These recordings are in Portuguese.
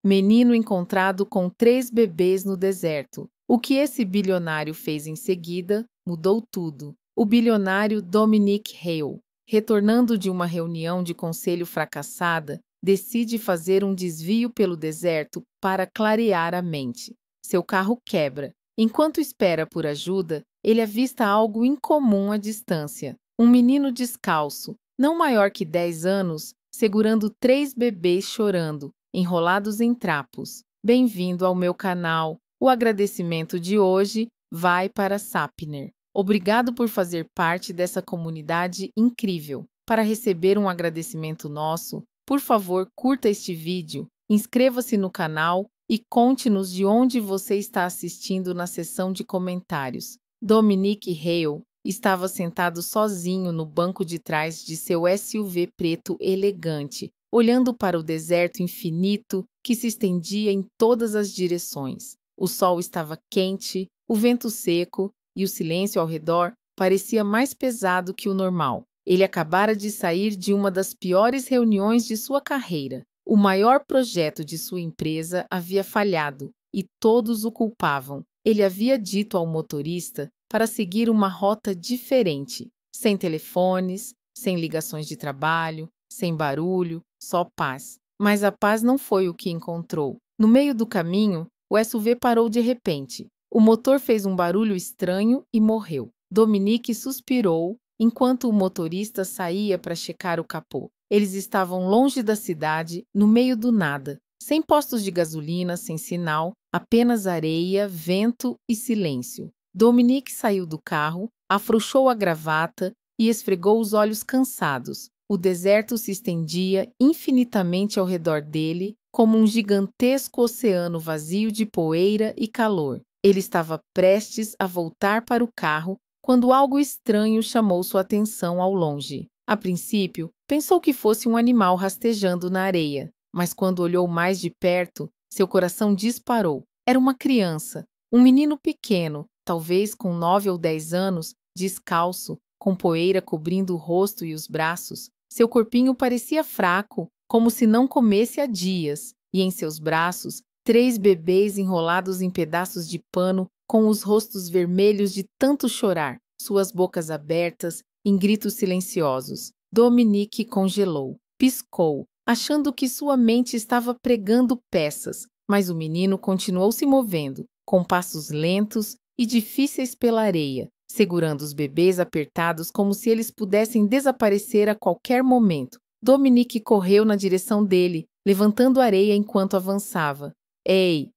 Menino encontrado com 3 bebês no deserto. O que esse bilionário fez em seguida mudou tudo. O bilionário Dominic Hale, retornando de uma reunião de conselho fracassada, decide fazer um desvio pelo deserto para clarear a mente. Seu carro quebra. Enquanto espera por ajuda, ele avista algo incomum à distância. Um menino descalço, não maior que 10 anos, segurando 3 bebês chorando, enrolados em trapos. Bem-vindo ao meu canal. O agradecimento de hoje vai para Sapner. Obrigado por fazer parte dessa comunidade incrível. Para receber um agradecimento nosso, por favor, curta este vídeo, inscreva-se no canal e conte-nos de onde você está assistindo na seção de comentários. Dominic Hale estava sentado sozinho no banco de trás de seu SUV preto elegante, olhando para o deserto infinito que se estendia em todas as direções. O sol estava quente, o vento seco e o silêncio ao redor parecia mais pesado que o normal. Ele acabara de sair de uma das piores reuniões de sua carreira. O maior projeto de sua empresa havia falhado e todos o culpavam. Ele havia dito ao motorista para seguir uma rota diferente, sem telefones, sem ligações de trabalho, sem barulho, só paz. Mas a paz não foi o que encontrou. No meio do caminho, o SUV parou de repente. O motor fez um barulho estranho e morreu. Dominic suspirou enquanto o motorista saía para checar o capô. Eles estavam longe da cidade, no meio do nada, sem postos de gasolina, sem sinal, apenas areia, vento e silêncio. Dominic saiu do carro, afrouxou a gravata e esfregou os olhos cansados. O deserto se estendia infinitamente ao redor dele, como um gigantesco oceano vazio de poeira e calor. Ele estava prestes a voltar para o carro quando algo estranho chamou sua atenção ao longe. A princípio, pensou que fosse um animal rastejando na areia, mas quando olhou mais de perto, seu coração disparou. Era uma criança, um menino pequeno, talvez com 9 ou 10 anos, descalço, com poeira cobrindo o rosto e os braços. Seu corpinho parecia fraco, como se não comesse há dias, e em seus braços, 3 bebês enrolados em pedaços de pano, com os rostos vermelhos de tanto chorar, suas bocas abertas, em gritos silenciosos. Dominic congelou, piscou, achando que sua mente estava pregando peças, mas o menino continuou se movendo, com passos lentos e difíceis pela areia, segurando os bebês apertados como se eles pudessem desaparecer a qualquer momento. Dominic correu na direção dele, levantando areia enquanto avançava. Ei,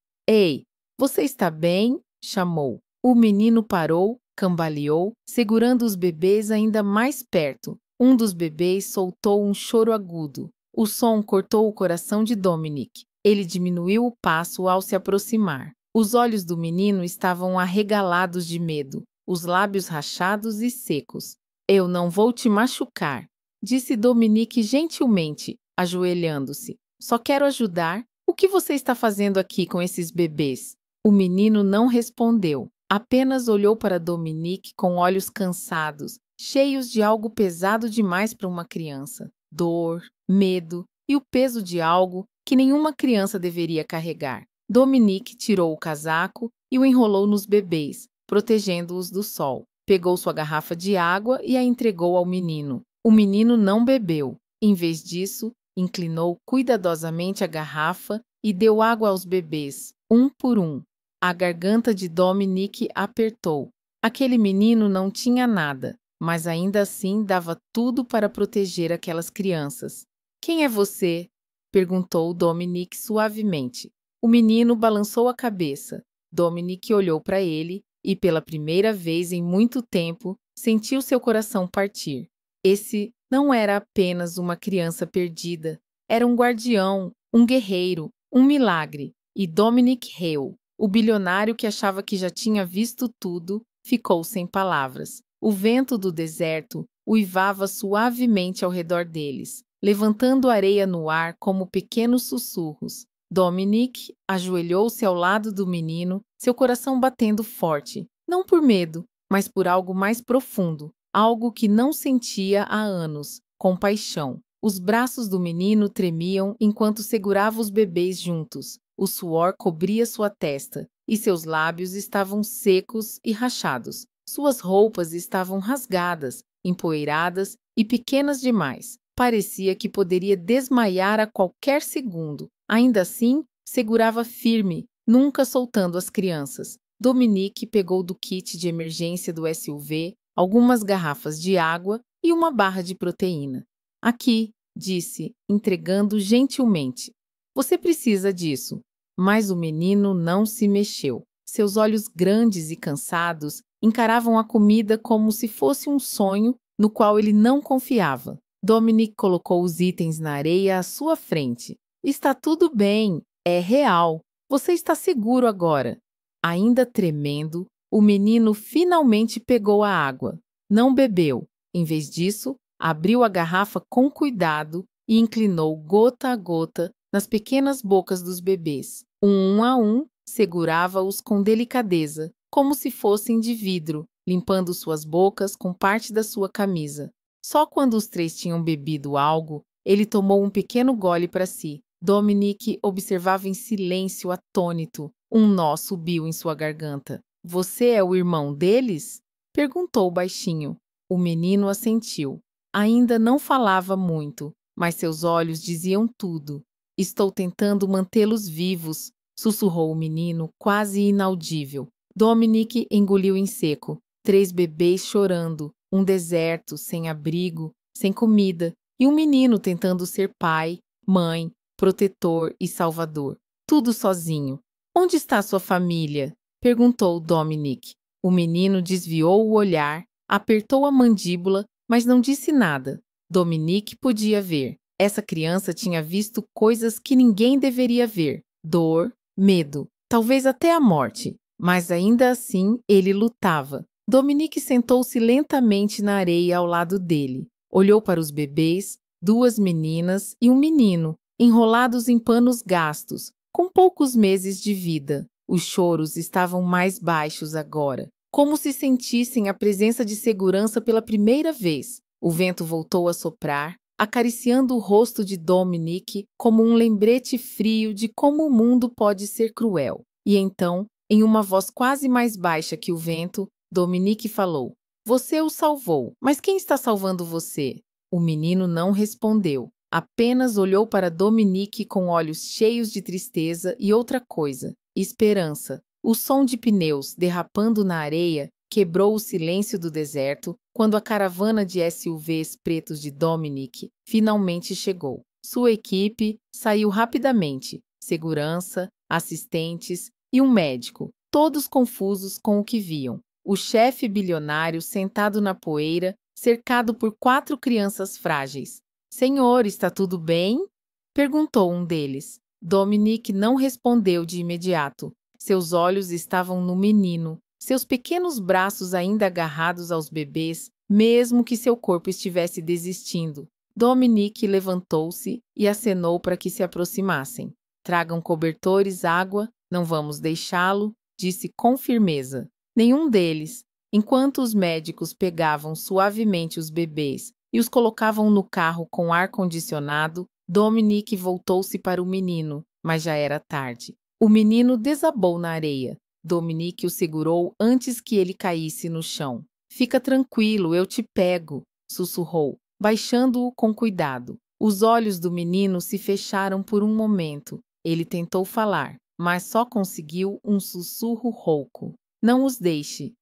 você está bem? Chamou. O menino parou, cambaleou, segurando os bebês ainda mais perto. Um dos bebês soltou um choro agudo. O som cortou o coração de Dominic. Ele diminuiu o passo ao se aproximar. Os olhos do menino estavam arregalados de medo, os lábios rachados e secos. Eu não vou te machucar, disse Dominic gentilmente, ajoelhando-se. Só quero ajudar. O que você está fazendo aqui com esses bebês? O menino não respondeu, apenas olhou para Dominic com olhos cansados, cheios de algo pesado demais para uma criança. Dor, medo e o peso de algo que nenhuma criança deveria carregar. Dominic tirou o casaco e o enrolou nos bebês, protegendo-os do sol. Pegou sua garrafa de água e a entregou ao menino. O menino não bebeu. Em vez disso, inclinou cuidadosamente a garrafa e deu água aos bebês, um por um. A garganta de Dominic apertou. Aquele menino não tinha nada, mas ainda assim dava tudo para proteger aquelas crianças. Quem é você? Perguntou Dominic suavemente. O menino balançou a cabeça. Dominic olhou para ele e, pela primeira vez em muito tempo, sentiu seu coração partir. Esse não era apenas uma criança perdida. Era um guardião, um guerreiro, um milagre. E Dominic Hale, o bilionário que achava que já tinha visto tudo, ficou sem palavras. O vento do deserto uivava suavemente ao redor deles, levantando areia no ar como pequenos sussurros. Dominic ajoelhou-se ao lado do menino, seu coração batendo forte, não por medo, mas por algo mais profundo, algo que não sentia há anos, compaixão. Os braços do menino tremiam enquanto segurava os bebês juntos. O suor cobria sua testa e seus lábios estavam secos e rachados. Suas roupas estavam rasgadas, empoeiradas e pequenas demais. Parecia que poderia desmaiar a qualquer segundo. Ainda assim, segurava firme, nunca soltando as crianças. Dominique pegou do kit de emergência do SUV algumas garrafas de água e uma barra de proteína. Aqui, disse, entregando gentilmente. Você precisa disso. Mas o menino não se mexeu. Seus olhos grandes e cansados encaravam a comida como se fosse um sonho no qual ele não confiava. Dominic colocou os itens na areia à sua frente. Está tudo bem, é real. Você está seguro agora. Ainda tremendo, o menino finalmente pegou a água. Não bebeu. Em vez disso, abriu a garrafa com cuidado e inclinou gota a gota nas pequenas bocas dos bebês. Um a um, segurava-os com delicadeza, como se fossem de vidro, limpando suas bocas com parte da sua camisa. Só quando os três tinham bebido algo, ele tomou um pequeno gole para si. Dominic observava em silêncio atônito. Um nó subiu em sua garganta. Você é o irmão deles? Perguntou baixinho. O menino assentiu. Ainda não falava muito, mas seus olhos diziam tudo. Estou tentando mantê-los vivos, sussurrou o menino, quase inaudível. Dominic engoliu em seco. 3 bebês chorando, um deserto, sem abrigo, sem comida, e um menino tentando ser pai, mãe, protetor e salvador. Tudo sozinho. Onde está sua família? Perguntou Dominic. O menino desviou o olhar, apertou a mandíbula, mas não disse nada. Dominic podia ver. Essa criança tinha visto coisas que ninguém deveria ver. Dor, medo, talvez até a morte. Mas ainda assim, ele lutava. Dominic sentou-se lentamente na areia ao lado dele. Olhou para os bebês, 2 meninas e um menino, enrolados em panos gastos, com poucos meses de vida. Os choros estavam mais baixos agora, como se sentissem a presença de segurança pela primeira vez. O vento voltou a soprar, acariciando o rosto de Dominic como um lembrete frio de como o mundo pode ser cruel. E então, em uma voz quase mais baixa que o vento, Dominic falou: Você o salvou, mas quem está salvando você? O menino não respondeu, apenas olhou para Dominic com olhos cheios de tristeza e outra coisa, esperança. O som de pneus derrapando na areia quebrou o silêncio do deserto quando a caravana de SUVs pretos de Dominic finalmente chegou. Sua equipe saiu rapidamente, segurança, assistentes e um médico, todos confusos com o que viam. O chefe bilionário sentado na poeira, cercado por 4 crianças frágeis. Senhor, está tudo bem? Perguntou um deles. Dominic não respondeu de imediato. Seus olhos estavam no menino, seus pequenos braços ainda agarrados aos bebês, mesmo que seu corpo estivesse desistindo. Dominic levantou-se e acenou para que se aproximassem. Tragam cobertores, água, não vamos deixá-lo, disse com firmeza. Nenhum deles, enquanto os médicos pegavam suavemente os bebês e os colocavam no carro com ar-condicionado, Dominic voltou-se para o menino, mas já era tarde. O menino desabou na areia. Dominic o segurou antes que ele caísse no chão. Fica tranquilo, eu te pego, sussurrou, baixando-o com cuidado. Os olhos do menino se fecharam por um momento. Ele tentou falar, mas só conseguiu um sussurro rouco. Não os deixe.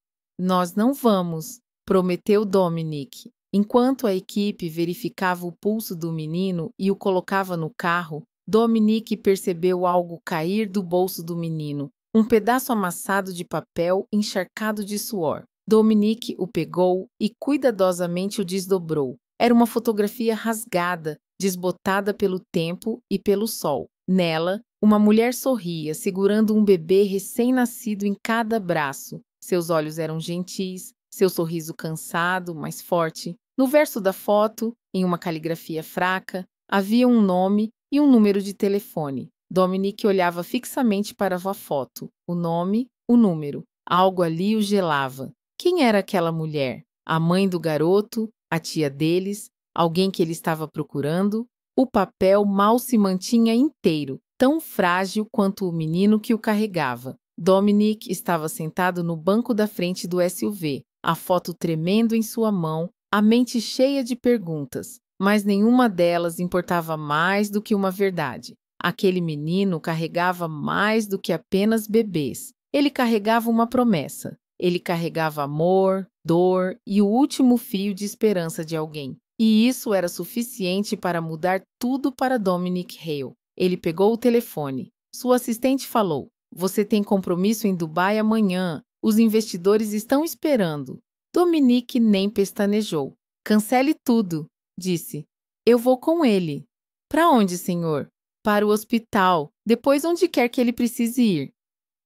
Nós não vamos, prometeu Dominic. Enquanto a equipe verificava o pulso do menino e o colocava no carro, Dominic percebeu algo cair do bolso do menino, um pedaço amassado de papel encharcado de suor. Dominic o pegou e cuidadosamente o desdobrou. Era uma fotografia rasgada, desbotada pelo tempo e pelo sol. Nela, uma mulher sorria, segurando um bebê recém-nascido em cada braço. Seus olhos eram gentis, seu sorriso cansado, mas forte. No verso da foto, em uma caligrafia fraca, havia um nome e um número de telefone. Dominic olhava fixamente para a foto. O nome, o número. Algo ali o gelava. Quem era aquela mulher? A mãe do garoto? A tia deles? alguém que ele estava procurando? O papel mal se mantinha inteiro, tão frágil quanto o menino que o carregava. Dominic estava sentado no banco da frente do SUV, a foto tremendo em sua mão, a mente cheia de perguntas, mas nenhuma delas importava mais do que uma verdade. Aquele menino carregava mais do que apenas bebês. Ele carregava uma promessa. Ele carregava amor, dor e o último fio de esperança de alguém. E isso era suficiente para mudar tudo para Dominic Hale. Ele pegou o telefone. Sua assistente falou: "Você tem compromisso em Dubai amanhã. Os investidores estão esperando." Dominic nem pestanejou. "Cancele tudo", disse. "Eu vou com ele." "Para onde, senhor?" "Para o hospital. Depois onde quer que ele precise ir."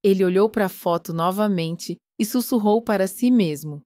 Ele olhou para a foto novamente e sussurrou para si mesmo: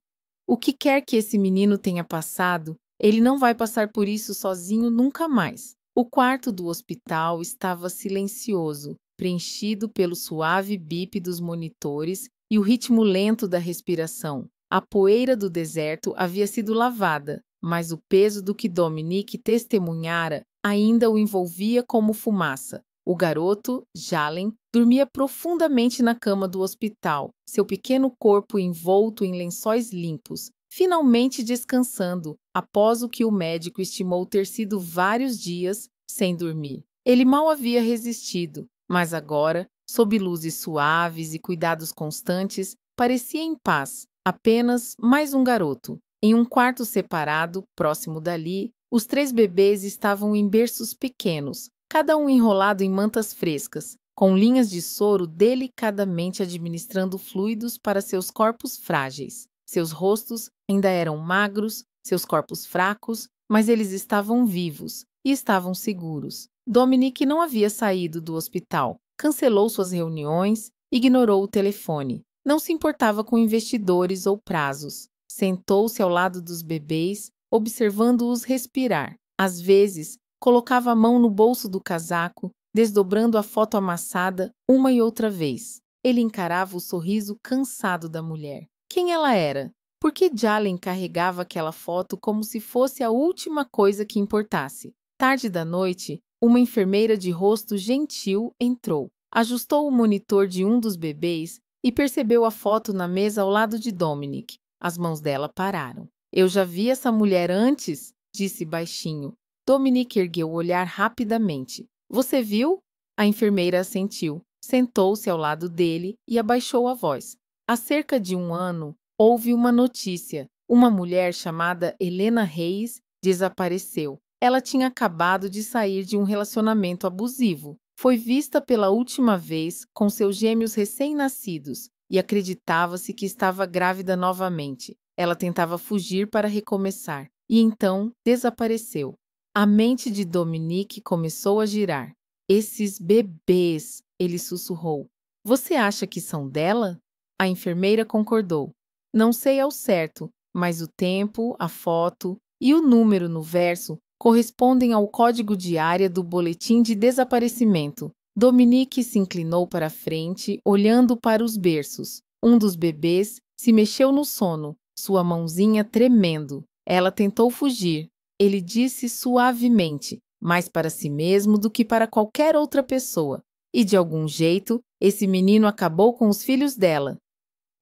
"O que quer que esse menino tenha passado, ele não vai passar por isso sozinho nunca mais." O quarto do hospital estava silencioso, preenchido pelo suave bip dos monitores e o ritmo lento da respiração. A poeira do deserto havia sido lavada, mas o peso do que Dominic testemunhara ainda o envolvia como fumaça. O garoto, Jalen, dormia profundamente na cama do hospital, seu pequeno corpo envolto em lençóis limpos, finalmente descansando após o que o médico estimou ter sido vários dias sem dormir. Ele mal havia resistido, mas agora, sob luzes suaves e cuidados constantes, parecia em paz, apenas mais um garoto. Em um quarto separado, próximo dali, os 3 bebês estavam em berços pequenos, cada um enrolado em mantas frescas, com linhas de soro delicadamente administrando fluidos para seus corpos frágeis. Seus rostos ainda eram magros, seus corpos fracos, mas eles estavam vivos e estavam seguros. Dominic não havia saído do hospital, cancelou suas reuniões, ignorou o telefone. Não se importava com investidores ou prazos. Sentou-se ao lado dos bebês, observando-os respirar. Às vezes, colocava a mão no bolso do casaco, desdobrando a foto amassada uma e outra vez. Ele encarava o sorriso cansado da mulher. Quem ela era? Por que Jalen carregava aquela foto como se fosse a última coisa que importasse? Tarde da noite, uma enfermeira de rosto gentil entrou. Ajustou o monitor de um dos bebês e percebeu a foto na mesa ao lado de Dominic. As mãos dela pararam. "Eu já vi essa mulher antes", disse baixinho. Dominic ergueu o olhar rapidamente. "Você viu?" A enfermeira assentiu. Sentou-se ao lado dele e abaixou a voz. "Há cerca de 1 ano, houve uma notícia. Uma mulher chamada Helena Reis desapareceu. Ela tinha acabado de sair de um relacionamento abusivo. Foi vista pela última vez com seus gêmeos recém-nascidos e acreditava-se que estava grávida novamente. Ela tentava fugir para recomeçar e então desapareceu." A mente de Dominic começou a girar. "Esses bebês", ele sussurrou. "Você acha que são dela?" A enfermeira concordou. "Não sei ao certo, mas o tempo, a foto e o número no verso correspondem ao código de área do boletim de desaparecimento." Dominic se inclinou para a frente, olhando para os berços. Um dos bebês se mexeu no sono, sua mãozinha tremendo. Ela tentou fugir. Ele disse suavemente, mais para si mesmo do que para qualquer outra pessoa. "E de algum jeito, esse menino acabou com os filhos dela."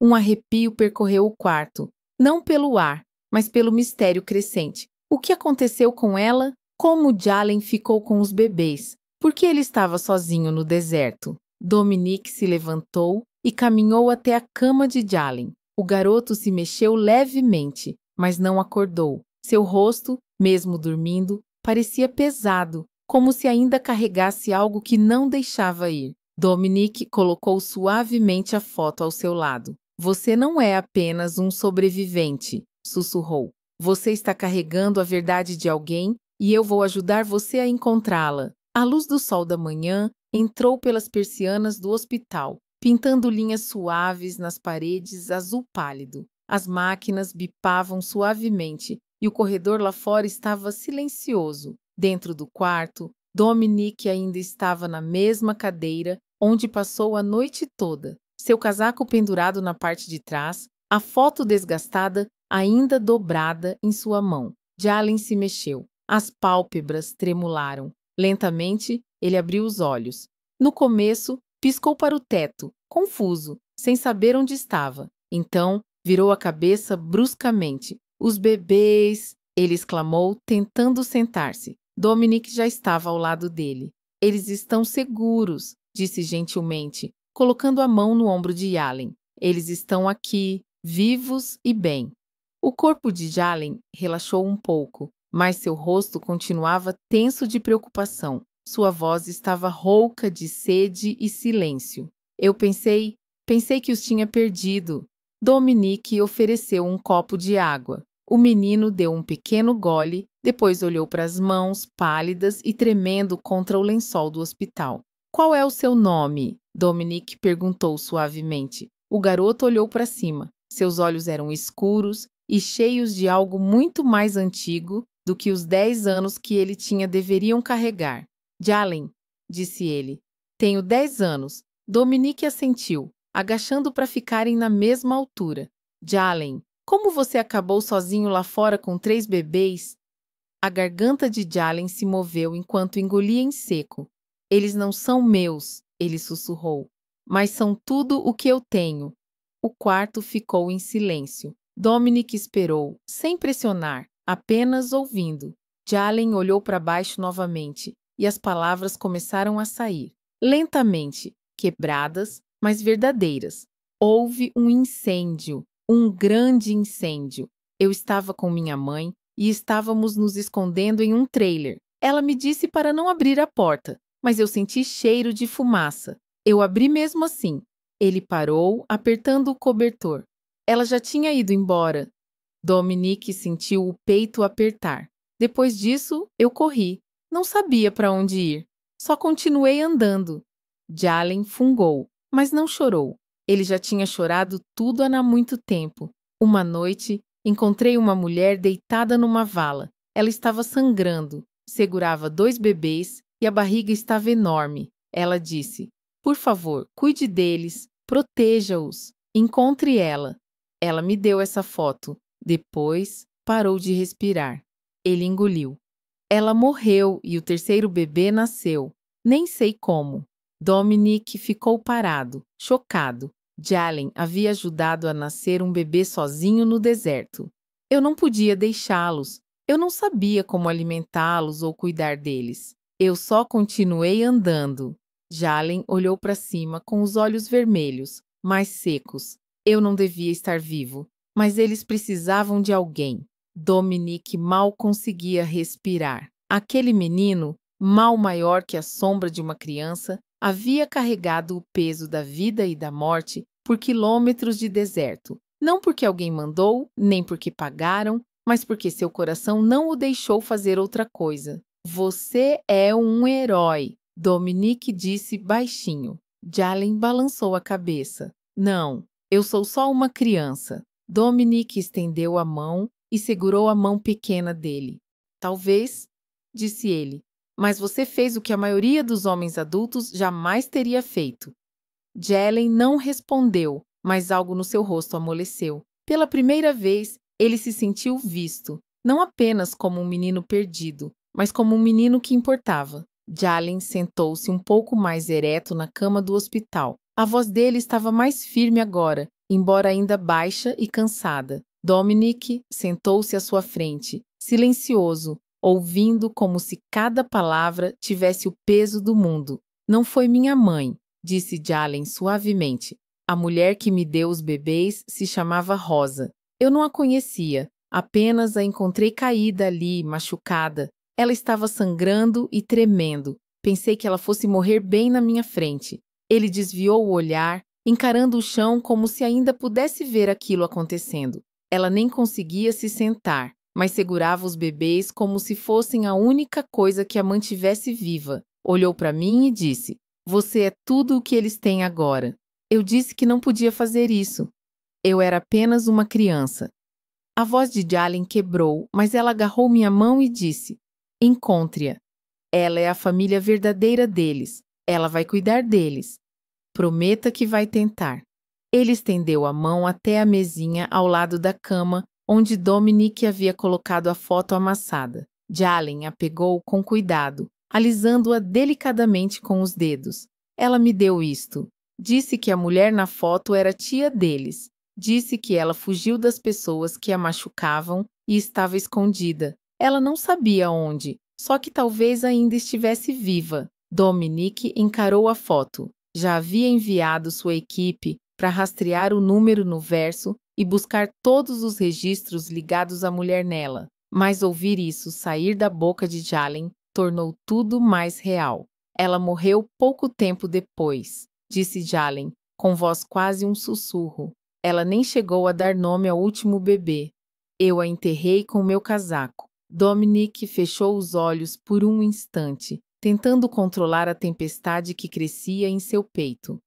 Um arrepio percorreu o quarto, não pelo ar, mas pelo mistério crescente. O que aconteceu com ela? Como Jalen ficou com os bebês? Por que ele estava sozinho no deserto? Dominic se levantou e caminhou até a cama de Jalen. O garoto se mexeu levemente, mas não acordou. Seu rosto, mesmo dormindo, parecia pesado, como se ainda carregasse algo que não deixava ir. Dominic colocou suavemente a foto ao seu lado. "Você não é apenas um sobrevivente", sussurrou. "Você está carregando a verdade de alguém e eu vou ajudar você a encontrá-la." A luz do sol da manhã entrou pelas persianas do hospital, pintando linhas suaves nas paredes azul pálido. As máquinas bipavam suavemente e o corredor lá fora estava silencioso. Dentro do quarto, Dominic ainda estava na mesma cadeira onde passou a noite toda. Seu casaco pendurado na parte de trás, a foto desgastada ainda dobrada em sua mão. Jalen se mexeu. As pálpebras tremularam. Lentamente, ele abriu os olhos. No começo, piscou para o teto, confuso, sem saber onde estava. Então, virou a cabeça bruscamente. Os bebês! Ele exclamou, tentando sentar-se. Dominic já estava ao lado dele. Eles estão seguros, disse gentilmente, colocando a mão no ombro de Yalen. Eles estão aqui, vivos e bem. O corpo de Yalen relaxou um pouco, mas seu rosto continuava tenso de preocupação. Sua voz estava rouca de sede e silêncio. Eu pensei que os tinha perdido. Dominic ofereceu um copo de água. O menino deu um pequeno gole, depois olhou para as mãos pálidas e tremendo contra o lençol do hospital. Qual é o seu nome? Dominic perguntou suavemente. O garoto olhou para cima. Seus olhos eram escuros e cheios de algo muito mais antigo do que os 10 anos que ele tinha deveriam carregar. Yalen, disse ele. Tenho 10 anos. Dominic assentiu, agachando para ficarem na mesma altura. Yalen, como você acabou sozinho lá fora com 3 bebês? A garganta de Yalen se moveu enquanto engolia em seco. Eles não são meus, ele sussurrou, mas são tudo o que eu tenho. O quarto ficou em silêncio. Dominic esperou, sem pressionar, apenas ouvindo. Yalen olhou para baixo novamente e as palavras começaram a sair. Lentamente, quebradas, mas verdadeiras. Houve um incêndio. Um grande incêndio. Eu estava com minha mãe e estávamos nos escondendo em um trailer. Ela me disse para não abrir a porta, mas eu senti cheiro de fumaça. Eu abri mesmo assim. Ele parou, apertando o cobertor. Ela já tinha ido embora. Dominic sentiu o peito apertar. Depois disso, eu corri. Não sabia para onde ir. Só continuei andando. Yalen fungou, mas não chorou. Ele já tinha chorado tudo há muito tempo. Uma noite, encontrei uma mulher deitada numa vala. Ela estava sangrando, segurava 2 bebês e a barriga estava enorme. Ela disse, por favor, cuide deles, proteja-os, encontre ela. Ela me deu essa foto. Depois, parou de respirar. Ele engoliu. Ela morreu e o 3º bebê nasceu. Nem sei como. Dominic ficou parado, chocado. Yalen havia ajudado a nascer um bebê sozinho no deserto. Eu não podia deixá-los. Eu não sabia como alimentá-los ou cuidar deles. Eu só continuei andando. Yalen olhou para cima com os olhos vermelhos, mais secos. Eu não devia estar vivo, mas eles precisavam de alguém. Dominic mal conseguia respirar. Aquele menino, mal maior que a sombra de uma criança, havia carregado o peso da vida e da morte por quilômetros de deserto. Não porque alguém mandou, nem porque pagaram, mas porque seu coração não o deixou fazer outra coisa. Você é um herói, Dominic disse baixinho. Yalen balançou a cabeça. Não, eu sou só uma criança. Dominic estendeu a mão e segurou a mão pequena dele. Talvez, disse ele, mas você fez o que a maioria dos homens adultos jamais teria feito. Yalen não respondeu, mas algo no seu rosto amoleceu. Pela primeira vez, ele se sentiu visto, não apenas como um menino perdido, mas como um menino que importava. Yalen sentou-se um pouco mais ereto na cama do hospital. A voz dele estava mais firme agora, embora ainda baixa e cansada. Dominic sentou-se à sua frente, silencioso, ouvindo como se cada palavra tivesse o peso do mundo. Não foi minha mãe, disse Yalen suavemente. A mulher que me deu os bebês se chamava Rosa. Eu não a conhecia, apenas a encontrei caída ali, machucada. Ela estava sangrando e tremendo. Pensei que ela fosse morrer bem na minha frente. Ele desviou o olhar, encarando o chão como se ainda pudesse ver aquilo acontecendo. Ela nem conseguia se sentar, mas segurava os bebês como se fossem a única coisa que a mantivesse viva. Olhou para mim e disse, você é tudo o que eles têm agora. Eu disse que não podia fazer isso. Eu era apenas uma criança. A voz de Yalen quebrou, mas ela agarrou minha mão e disse, encontre-a. Ela é a família verdadeira deles. Ela vai cuidar deles. Prometa que vai tentar. Ele estendeu a mão até a mesinha ao lado da cama, onde Dominic havia colocado a foto amassada. Jalen a pegou com cuidado, alisando-a delicadamente com os dedos. Ela me deu isto. Disse que a mulher na foto era tia deles. Disse que ela fugiu das pessoas que a machucavam e estava escondida. Ela não sabia onde, só que talvez ainda estivesse viva. Dominique encarou a foto. Já havia enviado sua equipe para rastrear o número no verso e buscar todos os registros ligados à mulher nela. Mas ouvir isso sair da boca de Jalen tornou tudo mais real. Ela morreu pouco tempo depois, disse Jalen, com voz quase um sussurro. Ela nem chegou a dar nome ao último bebê. Eu a enterrei com meu casaco. Dominique fechou os olhos por um instante, tentando controlar a tempestade que crescia em seu peito.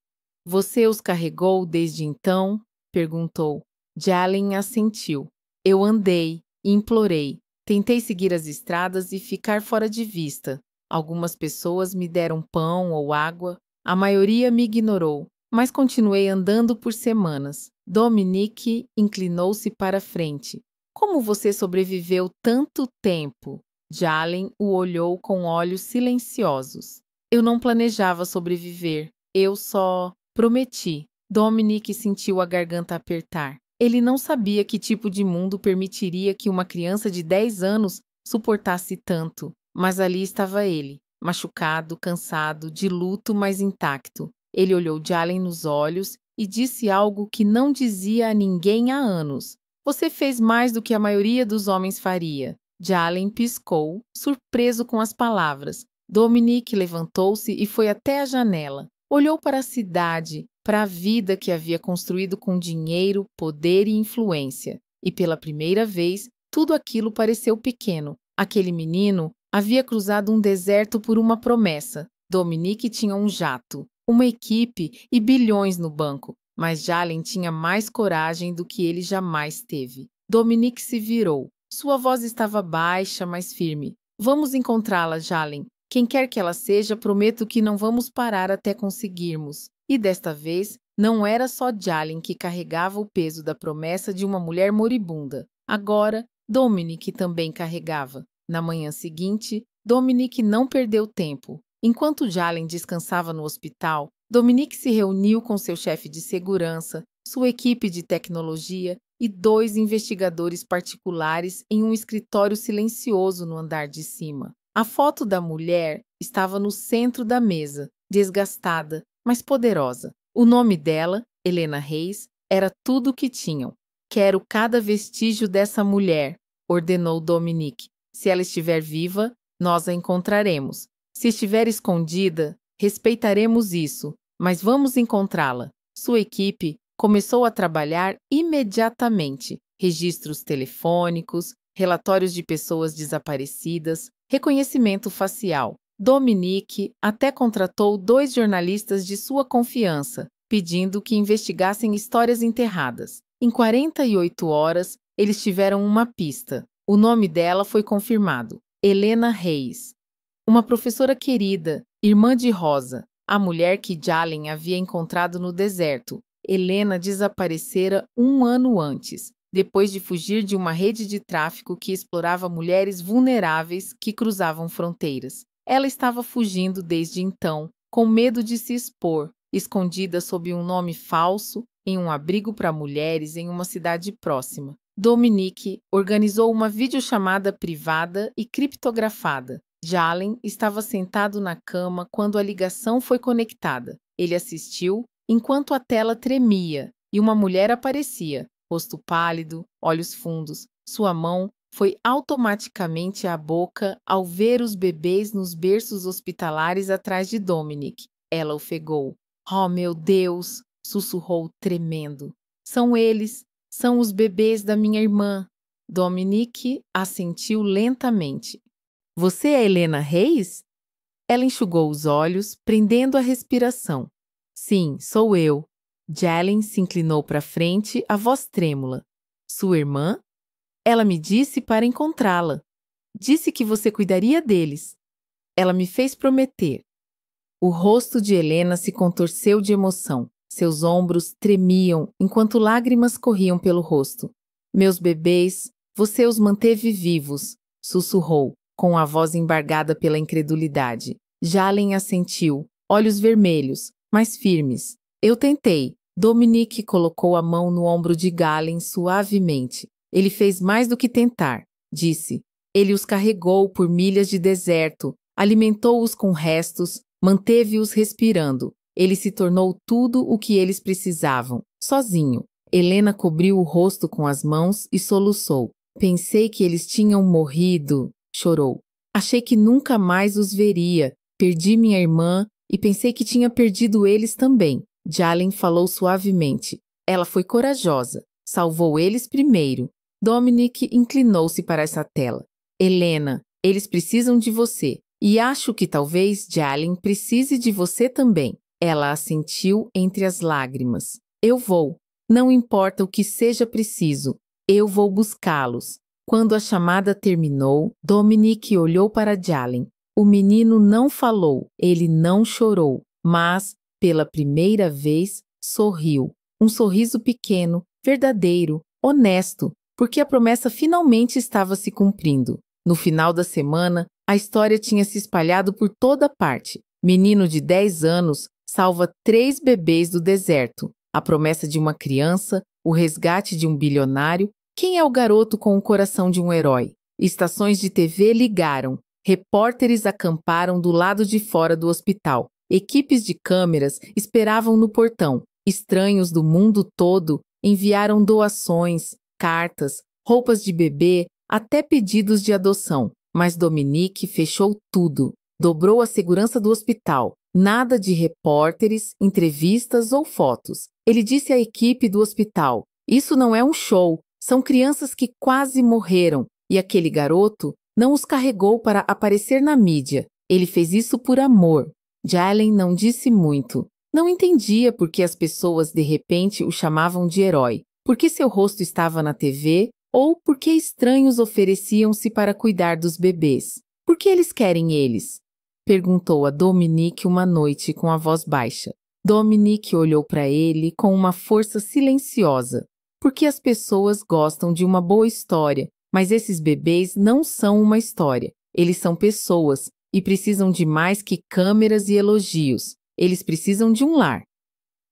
Você os carregou desde então? Perguntou. Jalen assentiu. Eu andei, implorei. Tentei seguir as estradas e ficar fora de vista. Algumas pessoas me deram pão ou água. A maioria me ignorou, mas continuei andando por semanas. Dominique inclinou-se para frente. Como você sobreviveu tanto tempo? Jalen o olhou com olhos silenciosos. Eu não planejava sobreviver. Eu só prometi. Dominique sentiu a garganta apertar. Ele não sabia que tipo de mundo permitiria que uma criança de 10 anos suportasse tanto. Mas ali estava ele, machucado, cansado, de luto, mas intacto. Ele olhou Jalen nos olhos e disse algo que não dizia a ninguém há anos. Você fez mais do que a maioria dos homens faria. Jalen piscou, surpreso com as palavras. Dominique levantou-se e foi até a janela. Olhou para a cidade, para a vida que havia construído com dinheiro, poder e influência. E pela primeira vez, tudo aquilo pareceu pequeno. Aquele menino havia cruzado um deserto por uma promessa. Dominique tinha um jato, uma equipe e bilhões no banco. Mas Jalen tinha mais coragem do que ele jamais teve. Dominique se virou. Sua voz estava baixa, mas firme. Vamos encontrá-la, Jalen. Quem quer que ela seja, prometo que não vamos parar até conseguirmos. E desta vez, não era só Jalen que carregava o peso da promessa de uma mulher moribunda. Agora, Dominique também carregava. Na manhã seguinte, Dominique não perdeu tempo. Enquanto Jalen descansava no hospital, Dominique se reuniu com seu chefe de segurança, sua equipe de tecnologia e 2 investigadores particulares em um escritório silencioso no andar de cima. A foto da mulher estava no centro da mesa, desgastada, mas poderosa. O nome dela, Helena Reis, era tudo o que tinham. Quero cada vestígio dessa mulher, ordenou Dominique. Se ela estiver viva, nós a encontraremos. Se estiver escondida, respeitaremos isso, mas vamos encontrá-la. Sua equipe começou a trabalhar imediatamente. Registros telefônicos, relatórios de pessoas desaparecidas, reconhecimento facial. Dominique até contratou 2 jornalistas de sua confiança, pedindo que investigassem histórias enterradas. Em 48 horas, eles tiveram uma pista. O nome dela foi confirmado: Helena Reis. Uma professora querida, irmã de Rosa, a mulher que Jalen havia encontrado no deserto. Helena desaparecera 1 ano antes, depois de fugir de uma rede de tráfico que explorava mulheres vulneráveis que cruzavam fronteiras. Ela estava fugindo desde então, com medo de se expor, escondida sob um nome falso, em um abrigo para mulheres em uma cidade próxima. Dominique organizou uma videochamada privada e criptografada. Jalen estava sentado na cama quando a ligação foi conectada. Ele assistiu enquanto a tela tremia e uma mulher aparecia, rosto pálido, olhos fundos. Sua mão foi automaticamente à boca ao ver os bebês nos berços hospitalares atrás de Dominique. Ela ofegou. Oh, meu Deus! Sussurrou tremendo. São eles! São os bebês da minha irmã. Dominique assentiu lentamente. Você é Helena Reis? Ela enxugou os olhos, prendendo a respiração. Sim, sou eu. Jalen se inclinou para frente, a voz trêmula. Sua irmã? Ela me disse para encontrá-la. Disse que você cuidaria deles. Ela me fez prometer. O rosto de Helena se contorceu de emoção. Seus ombros tremiam enquanto lágrimas corriam pelo rosto. Meus bebês, você os manteve vivos, sussurrou. com a voz embargada pela incredulidade. Jalen assentiu, olhos vermelhos, mas firmes. Eu tentei. Dominique colocou a mão no ombro de Galen suavemente. Ele fez mais do que tentar, disse. Ele os carregou por milhas de deserto, alimentou-os com restos, manteve-os respirando. Ele se tornou tudo o que eles precisavam, sozinho. Helena cobriu o rosto com as mãos e soluçou. Pensei que eles tinham morrido, chorou. Achei que nunca mais os veria. Perdi minha irmã e pensei que tinha perdido eles também. Jalen falou suavemente. Ela foi corajosa. Salvou eles primeiro. Dominique inclinou-se para essa tela. Helena, eles precisam de você. E acho que talvez Jalen precise de você também. Ela assentiu entre as lágrimas. Eu vou. Não importa o que seja preciso. Eu vou buscá-los. Quando a chamada terminou, Dominique olhou para Jalen. O menino não falou, ele não chorou, mas, pela primeira vez, sorriu. Um sorriso pequeno, verdadeiro, honesto, porque a promessa finalmente estava se cumprindo. No final da semana, a história tinha se espalhado por toda parte. Menino de 10 anos salva 3 bebês do deserto. A promessa de uma criança, o resgate de um bilionário. Quem é o garoto com o coração de um herói? Estações de TV ligaram. Repórteres acamparam do lado de fora do hospital. Equipes de câmeras esperavam no portão. Estranhos do mundo todo enviaram doações, cartas, roupas de bebê, até pedidos de adoção. Mas Dominique fechou tudo. Dobrou a segurança do hospital. Nada de repórteres, entrevistas ou fotos. Ele disse à equipe do hospital: "Isso não é um show. São crianças que quase morreram. E aquele garoto não os carregou para aparecer na mídia. Ele fez isso por amor." Jalen não disse muito. Não entendia por que as pessoas de repente o chamavam de herói. Por que seu rosto estava na TV ou por que estranhos ofereciam-se para cuidar dos bebês. Por que eles querem eles? Perguntou a Dominique uma noite com a voz baixa. Dominique olhou para ele com uma força silenciosa. Porque as pessoas gostam de uma boa história, mas esses bebês não são uma história. Eles são pessoas e precisam de mais que câmeras e elogios. Eles precisam de um lar.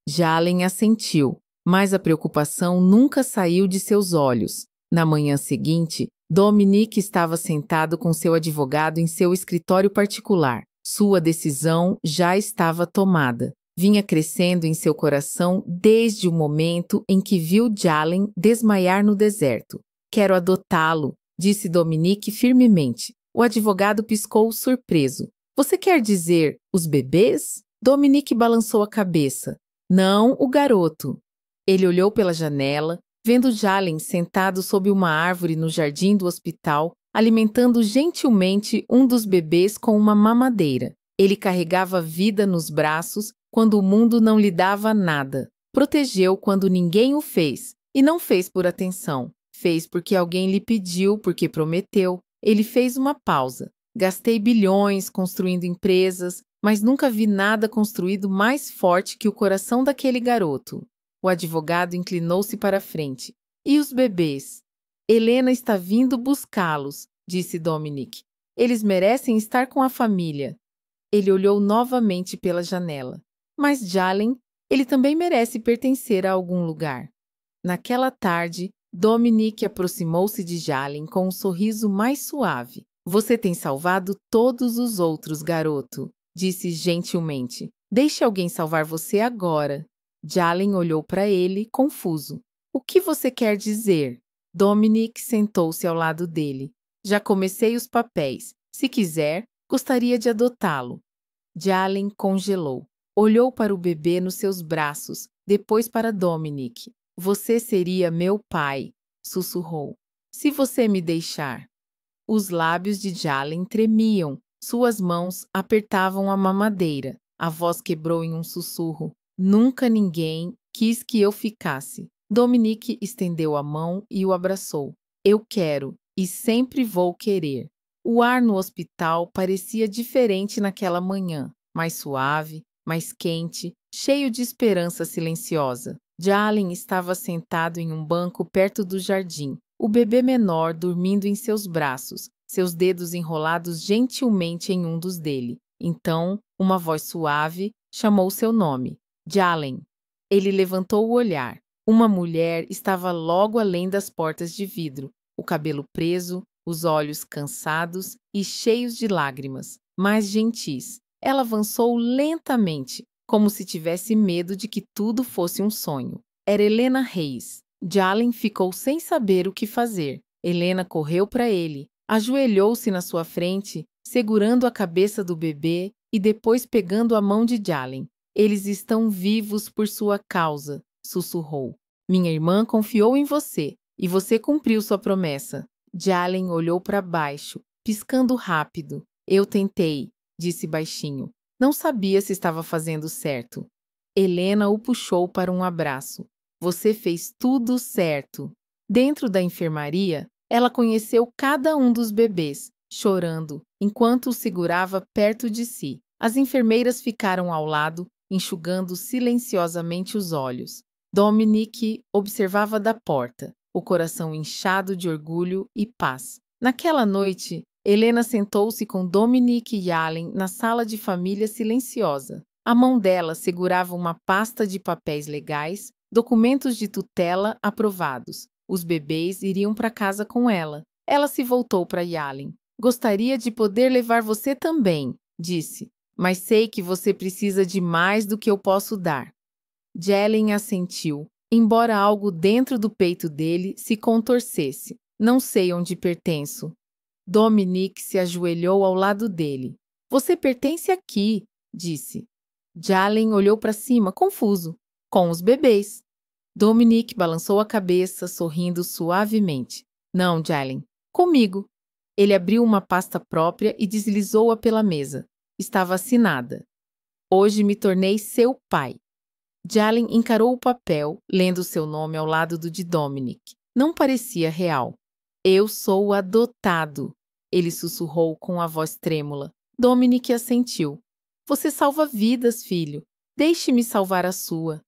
Jalen assentiu, mas a preocupação nunca saiu de seus olhos. Na manhã seguinte, Dominique estava sentado com seu advogado em seu escritório particular. Sua decisão já estava tomada. Vinha crescendo em seu coração desde o momento em que viu Jalen desmaiar no deserto. Quero adotá-lo, disse Dominique firmemente. O advogado piscou surpreso. Você quer dizer os bebês? Dominique balançou a cabeça. Não, o garoto. Ele olhou pela janela, vendo Jalen sentado sob uma árvore no jardim do hospital, alimentando gentilmente um dos bebês com uma mamadeira. Ele carregava a vida nos braços quando o mundo não lhe dava nada. Protegeu quando ninguém o fez. E não fez por atenção. Fez porque alguém lhe pediu, porque prometeu. Ele fez uma pausa. Gastei bilhões construindo empresas, mas nunca vi nada construído mais forte que o coração daquele garoto. O advogado inclinou-se para a frente. E os bebês? Helena está vindo buscá-los, disse Dominique. Eles merecem estar com a família. Ele olhou novamente pela janela. Mas Jalen, ele também merece pertencer a algum lugar. Naquela tarde, Dominique aproximou-se de Jalen com um sorriso mais suave. Você tem salvado todos os outros, garoto, disse gentilmente. Deixe alguém salvar você agora. Jalen olhou para ele, confuso. O que você quer dizer? Dominique sentou-se ao lado dele. Já comecei os papéis. Se quiser, gostaria de adotá-lo. Jalen congelou. Olhou para o bebê nos seus braços, depois para Dominique. Você seria meu pai, sussurrou. Se você me deixar. Os lábios de Jalen tremiam. Suas mãos apertavam a mamadeira. A voz quebrou em um sussurro. Nunca ninguém quis que eu ficasse. Dominique estendeu a mão e o abraçou. Eu quero e sempre vou querer. O ar no hospital parecia diferente naquela manhã, mais suave, mais quente, cheio de esperança silenciosa. Jalen estava sentado em um banco perto do jardim, o bebê menor dormindo em seus braços, seus dedos enrolados gentilmente em um dos dele. Então, uma voz suave chamou seu nome. Jalen. Ele levantou o olhar. Uma mulher estava logo além das portas de vidro, o cabelo preso, os olhos cansados e cheios de lágrimas, mas gentis. Ela avançou lentamente, como se tivesse medo de que tudo fosse um sonho. Era Helena Reis. Jalen ficou sem saber o que fazer. Helena correu para ele, ajoelhou-se na sua frente, segurando a cabeça do bebê e depois pegando a mão de Jalen. Eles estão vivos por sua causa, sussurrou. Minha irmã confiou em você e você cumpriu sua promessa. Jalen olhou para baixo, piscando rápido. Eu tentei, disse baixinho. Não sabia se estava fazendo certo. Helena o puxou para um abraço. Você fez tudo certo. Dentro da enfermaria, ela conheceu cada um dos bebês, chorando, enquanto os segurava perto de si. As enfermeiras ficaram ao lado, enxugando silenciosamente os olhos. Dominic observava da porta, o coração inchado de orgulho e paz. Naquela noite, Helena sentou-se com Dominic e Jalen na sala de família silenciosa. A mão dela segurava uma pasta de papéis legais, documentos de tutela aprovados. Os bebês iriam para casa com ela. Ela se voltou para Jalen. Gostaria de poder levar você também, disse, mas sei que você precisa de mais do que eu posso dar. Jalen assentiu, embora algo dentro do peito dele se contorcesse. Não sei onde pertenço. Dominic se ajoelhou ao lado dele. Você pertence aqui, disse. Jalen olhou para cima, confuso. Com os bebês. Dominic balançou a cabeça, sorrindo suavemente. Não, Jalen. Comigo. Ele abriu uma pasta própria e deslizou-a pela mesa. Estava assinada. Hoje me tornei seu pai. Jalen encarou o papel, lendo seu nome ao lado do de Dominic. Não parecia real. Eu sou adotado, ele sussurrou com a voz trêmula. Dominic assentiu. Você salva vidas, filho. Deixe-me salvar a sua.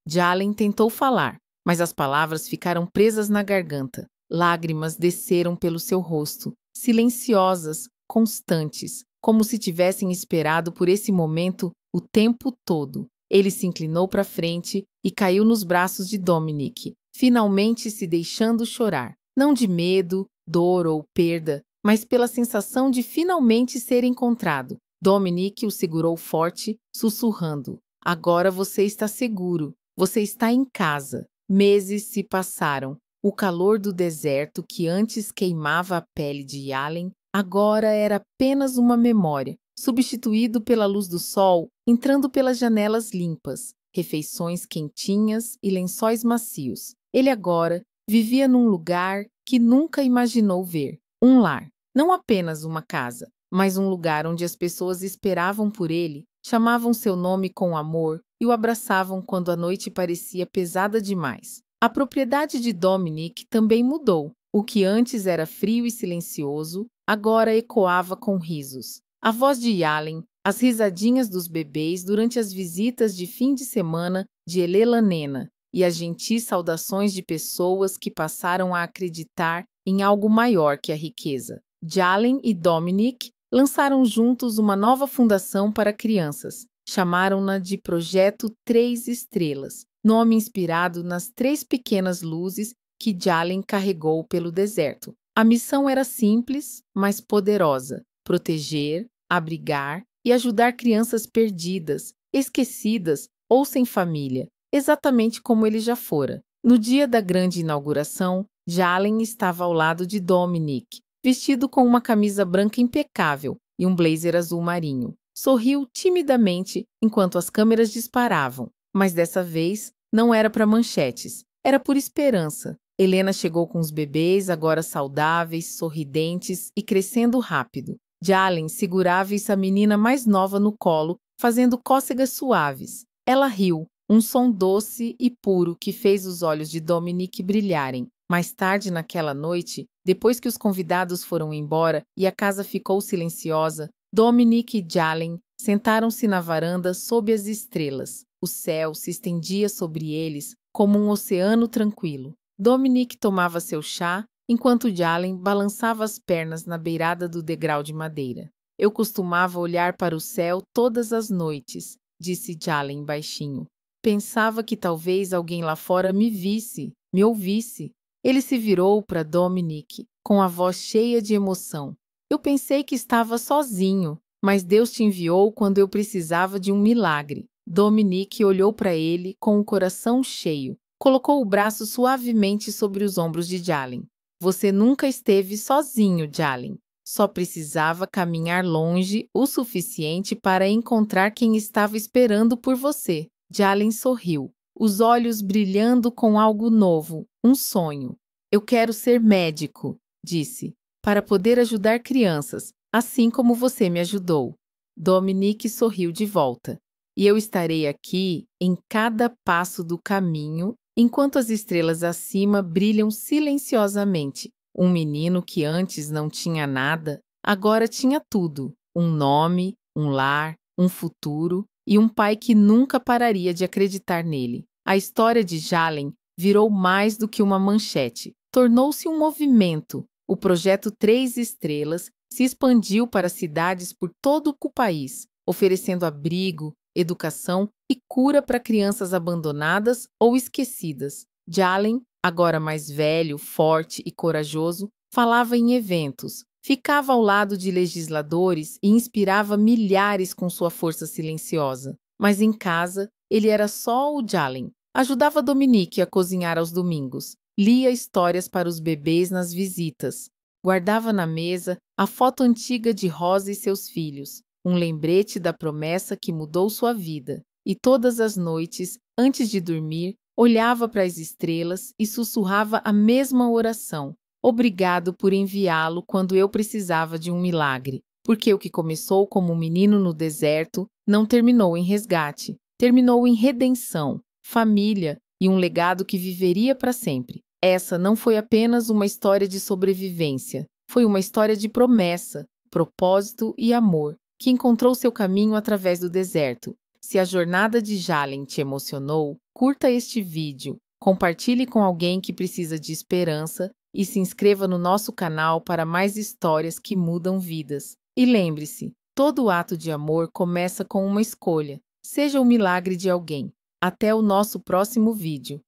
Jalen tentou falar, mas as palavras ficaram presas na garganta. Lágrimas desceram pelo seu rosto, silenciosas, constantes, como se tivessem esperado por esse momento o tempo todo. Ele se inclinou para frente e caiu nos braços de Dominic, finalmente se deixando chorar. Não de medo, dor ou perda, mas pela sensação de finalmente ser encontrado. Dominic o segurou forte, sussurrando. Agora você está seguro. Você está em casa. Meses se passaram. O calor do deserto que antes queimava a pele de Jalen, agora era apenas uma memória, substituído pela luz do sol entrando pelas janelas limpas, refeições quentinhas e lençóis macios. Ele agora vivia num lugar que nunca imaginou ver. Um lar. Não apenas uma casa, mas um lugar onde as pessoas esperavam por ele, chamavam seu nome com amor e o abraçavam quando a noite parecia pesada demais. A propriedade de Dominic também mudou. O que antes era frio e silencioso, agora ecoava com risos. A voz de Jalen, as risadinhas dos bebês durante as visitas de fim de semana de Elelanena e as gentis saudações de pessoas que passaram a acreditar em algo maior que a riqueza. Jalen e Dominic lançaram juntos uma nova fundação para crianças. Chamaram-na de Projeto 3 Estrelas, nome inspirado nas 3 pequenas luzes que Jalen carregou pelo deserto. A missão era simples, mas poderosa: proteger, abrigar e ajudar crianças perdidas, esquecidas ou sem família, exatamente como ele já fora. No dia da grande inauguração, Jalen estava ao lado de Dominic, vestido com uma camisa branca impecável e um blazer azul marinho. Sorriu timidamente enquanto as câmeras disparavam, mas dessa vez não era para manchetes, era por esperança. Helena chegou com os bebês, agora saudáveis, sorridentes e crescendo rápido. Jalen segurava a menina mais nova no colo, fazendo cócegas suaves. Ela riu, um som doce e puro que fez os olhos de Dominic brilharem. Mais tarde naquela noite, depois que os convidados foram embora e a casa ficou silenciosa, Dominic e Jalen sentaram-se na varanda sob as estrelas. O céu se estendia sobre eles como um oceano tranquilo. Dominic tomava seu chá, enquanto Jalen balançava as pernas na beirada do degrau de madeira. Eu costumava olhar para o céu todas as noites, disse Jalen baixinho. Pensava que talvez alguém lá fora me visse, me ouvisse. Ele se virou para Dominic, com a voz cheia de emoção. Eu pensei que estava sozinho, mas Deus te enviou quando eu precisava de um milagre. Dominic olhou para ele com o coração cheio. Colocou o braço suavemente sobre os ombros de Jalen. Você nunca esteve sozinho, Jalen. Só precisava caminhar longe o suficiente para encontrar quem estava esperando por você. Jalen sorriu, os olhos brilhando com algo novo, um sonho. Eu quero ser médico, disse, para poder ajudar crianças, assim como você me ajudou. Dominic sorriu de volta. E eu estarei aqui em cada passo do caminho, enquanto as estrelas acima brilham silenciosamente. Um menino que antes não tinha nada, agora tinha tudo. Um nome, um lar, um futuro e um pai que nunca pararia de acreditar nele. A história de Jalen virou mais do que uma manchete. Tornou-se um movimento. O projeto 3 Estrelas se expandiu para cidades por todo o país, oferecendo abrigo, educação e cura para crianças abandonadas ou esquecidas. Jalen, agora mais velho, forte e corajoso, falava em eventos, ficava ao lado de legisladores e inspirava milhares com sua força silenciosa. Mas em casa, ele era só o Jalen. Ajudava Dominique a cozinhar aos domingos, lia histórias para os bebês nas visitas, guardava na mesa a foto antiga de Rosa e seus filhos, um lembrete da promessa que mudou sua vida. E todas as noites, antes de dormir, olhava para as estrelas e sussurrava a mesma oração. Obrigado por enviá-lo quando eu precisava de um milagre, porque o que começou como um menino no deserto não terminou em resgate, terminou em redenção, família e um legado que viveria para sempre. Essa não foi apenas uma história de sobrevivência, foi uma história de promessa, propósito e amor, que encontrou seu caminho através do deserto. Se a jornada de Jalen te emocionou, curta este vídeo, compartilhe com alguém que precisa de esperança e se inscreva no nosso canal para mais histórias que mudam vidas. E lembre-se, todo ato de amor começa com uma escolha. Seja o milagre de alguém. Até o nosso próximo vídeo.